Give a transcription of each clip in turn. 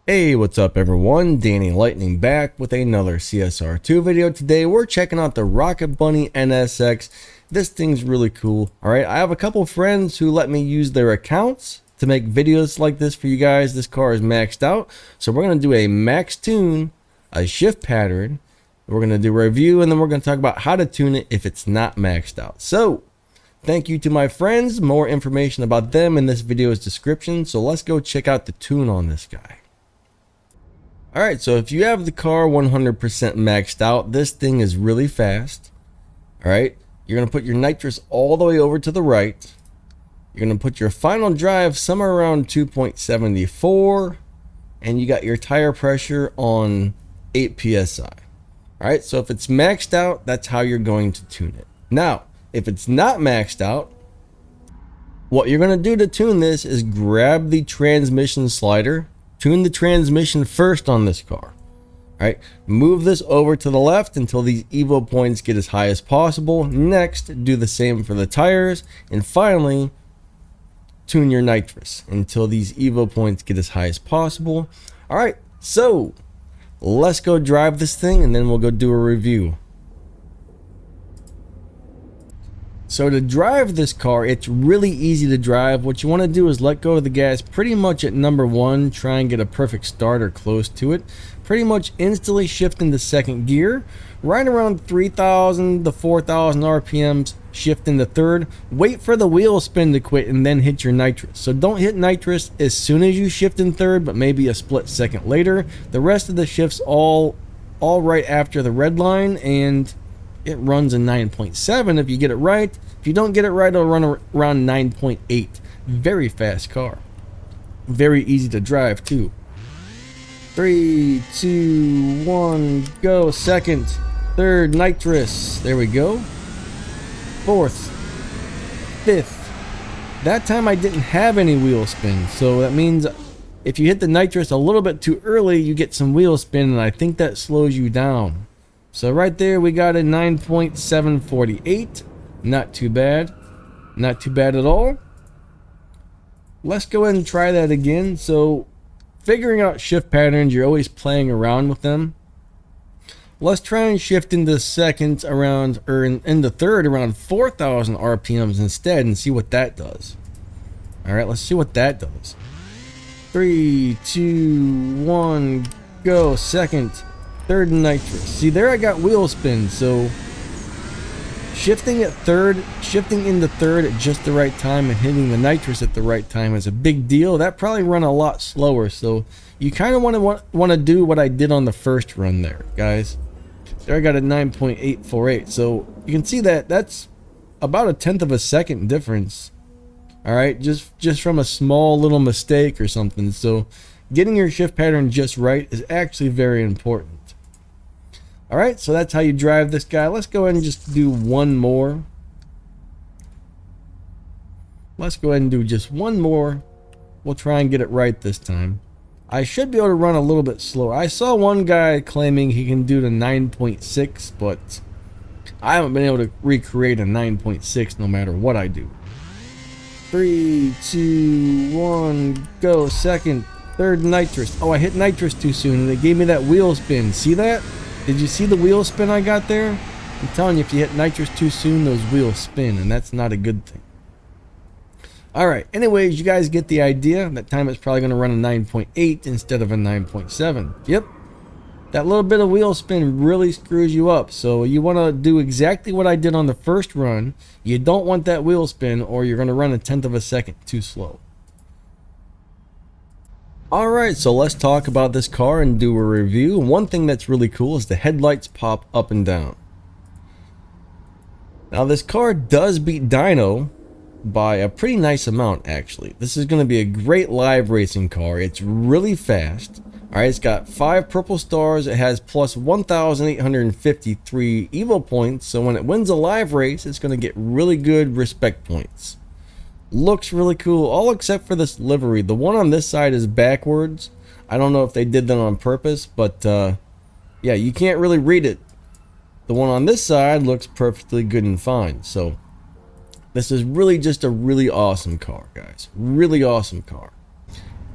Hey, what's up everyone? Danny Lightning back with another CSR2 video. Today we're checking out the Rocket Bunny NSX. This thing's really cool. Alright, I have a couple friends who let me use their accounts to make videos like this for you guys. This car is maxed out, so we're going to do a max tune, a shift pattern, we're going to do a review, and then we're going to talk about how to tune it if it's not maxed out. So, thank you to my friends. More information about them in this video's description, so let's go check out the tune on this guy. Alright, so if you have the car 100% maxed out, this thing is really fast. Alright, you're going to put your nitrous all the way over to the right. You're going to put your final drive somewhere around 2.74. And you got your tire pressure on 8 psi. Alright, so if it's maxed out, that's how you're going to tune it. Now, if it's not maxed out, what you're going to do to tune this is grab the transmission slider. Tune the transmission first on this car. Alright, move this over to the left until these Evo points get as high as possible. Next, do the same for the tires. And finally, tune your nitrous until these Evo points get as high as possible. Alright, so let's go drive this thing and then we'll go do a review. So to drive this car, it's really easy to drive. What you want to do is let go of the gas pretty much at number 1. Try and get a perfect start or close to it. Pretty much instantly shift into second gear. Right around 3,000 to 4,000 RPMs, shift into third. Wait for the wheel spin to quit and then hit your nitrous. So don't hit nitrous as soon as you shift in third, but maybe a split second later. The rest of the shifts all right after the red line, and it runs a 9.7 if you get it right. If you don't get it right, it'll run around 9.8. Very fast car. Very easy to drive too. 3, 2, 1, go. Second, third, nitrous. There we go. Fourth, fifth. That time I didn't have any wheel spin, so that means if you hit the nitrous a little bit too early, you get some wheel spin, and I think that slows you down. So right there we got a 9.748. Not too bad. Not too bad at all. Let's go ahead and try that again. So figuring out shift patterns, you're always playing around with them. Let's try and shift into second around, or into third around 4,000 RPMs instead and see what that does. Alright, let's see what that does. 3, 2, 1, go. Second, third, nitrous. See, there I got wheel spin, so shifting into third at just the right time and hitting the nitrous at the right time is a big deal. That probably run a lot slower, so you kind of want to do what I did on the first run there, guys. There I got a 9.848, so you can see that that's about a 1/10 of a second difference. All right, just from a small little mistake or something. So getting your shift pattern just right is actually very important. Alright, so that's how you drive this guy. Let's go ahead and just do one more. Let's go ahead and do just one more. We'll try and get it right this time. I should be able to run a little bit slower. I saw one guy claiming he can do the 9.6, but I haven't been able to recreate a 9.6 no matter what I do. 3, 2, 1, go. Second, third, nitrous. Oh, I hit nitrous too soon and it gave me that wheel spin. See that? Did you see the wheel spin I got there? I'm telling you, if you hit nitrous too soon, those wheels spin, and that's not a good thing. Alright, anyways, you guys get the idea. That time it's probably going to run a 9.8 instead of a 9.7. Yep. That little bit of wheel spin really screws you up, so you want to do exactly what I did on the first run. You don't want that wheel spin, or you're going to run a 1/10 of a second too slow. Alright, so let's talk about this car and do a review. One thing that's really cool is the headlights pop up and down. Now this car does beat Dyno by a pretty nice amount actually. This is going to be a great live racing car. It's really fast. Alright, it's got 5 purple stars. It has plus 1,853 Evo points. So when it wins a live race, it's going to get really good respect points. Looks really cool, all except for this livery. The one on this side is backwards. I don't know if they did that on purpose, but yeah, you can't really read it. The one on this side looks perfectly good and fine. So This is really just a really awesome car, guys. Really awesome car.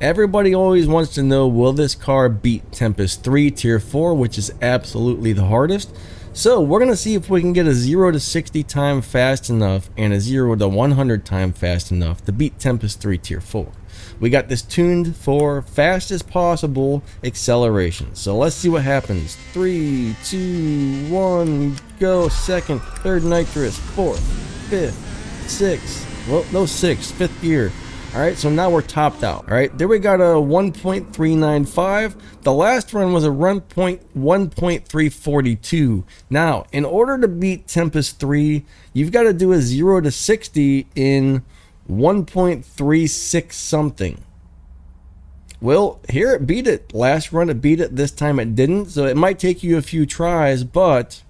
Everybody always wants to know, will this car beat Tempest 3 Tier 4, which is absolutely the hardest. So we're going to see if we can get a 0 to 60 time fast enough and a 0 to 100 time fast enough to beat Tempest 3 Tier 4. We got this tuned for fastest possible acceleration. So let's see what happens. 3, 2, 1, go. Second, third nitrous, fourth, fifth, sixth. Well, no, sixth, fifth gear. Alright, so now we're topped out. Alright, there we got a 1.395. The last run was a 1.342. Now, in order to beat Tempest 3, you've got to do a 0 to 60 in 1.36 something. Well, here it beat it. Last run it beat it, this time it didn't. So it might take you a few tries, but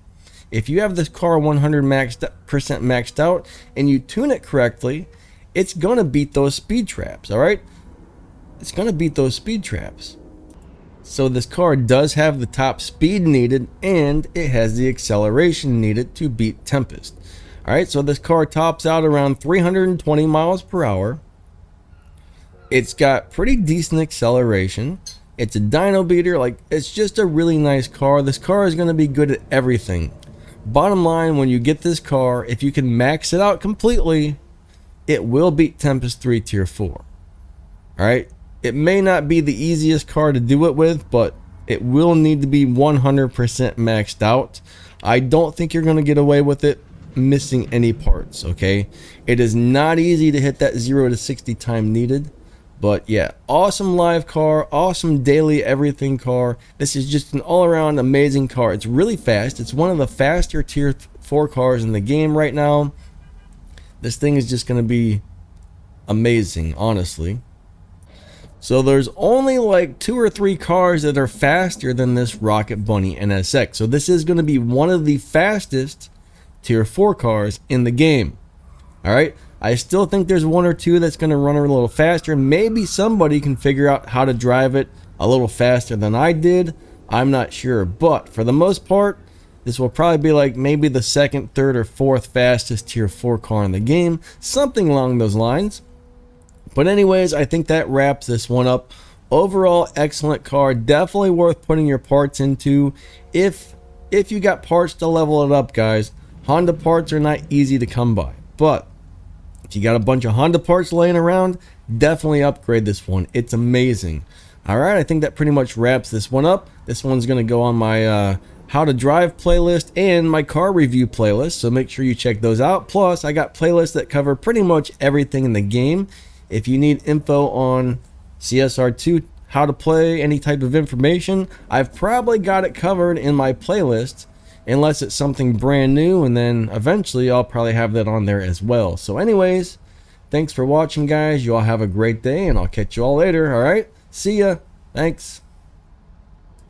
if you have this car 100% maxed out and you tune it correctly, it's going to beat those speed traps, all right? It's going to beat those speed traps. So this car does have the top speed needed and it has the acceleration needed to beat Tempest. All right, so this car tops out around 320 miles per hour. It's got pretty decent acceleration. It's a dyno beater. Like, it's just a really nice car. This car is going to be good at everything. Bottom line, when you get this car, if you can max it out completely, it will beat Tempest 3 Tier 4. Alright, it may not be the easiest car to do it with, but it will need to be 100% maxed out. I don't think you're going to get away with it missing any parts, okay? It is not easy to hit that 0 to 60 time needed, but yeah, awesome live car, awesome daily everything car. This is just an all-around amazing car. It's really fast. It's one of the faster Tier 4 cars in the game right now. This thing is just going to be amazing, honestly. So there's only like 2 or 3 cars that are faster than this Rocket Bunny NSX. So this is going to be one of the fastest Tier 4 cars in the game. Alright, I still think there's 1 or 2 that's going to run a little faster. Maybe somebody can figure out how to drive it a little faster than I did. I'm not sure. But for the most part, this will probably be like maybe the second, third, or fourth fastest Tier 4 car in the game. Something along those lines. But anyways, I think that wraps this one up. Overall, excellent car. Definitely worth putting your parts into. If you got parts to level it up, guys. Honda parts are not easy to come by. But if you got a bunch of Honda parts laying around, definitely upgrade this one. It's amazing. Alright, I think that pretty much wraps this one up. This one's going to go on my how to drive playlist and my car review playlist, so make sure you check those out. Plus I got playlists that cover pretty much everything in the game. If you need info on CSR2, how to play, any type of information, I've probably got it covered in my playlist, unless it's something brand new, and then eventually I'll probably have that on there as well. So anyways, thanks for watching, guys. You all have a great day, and I'll catch you all later. All right, see ya. Thanks.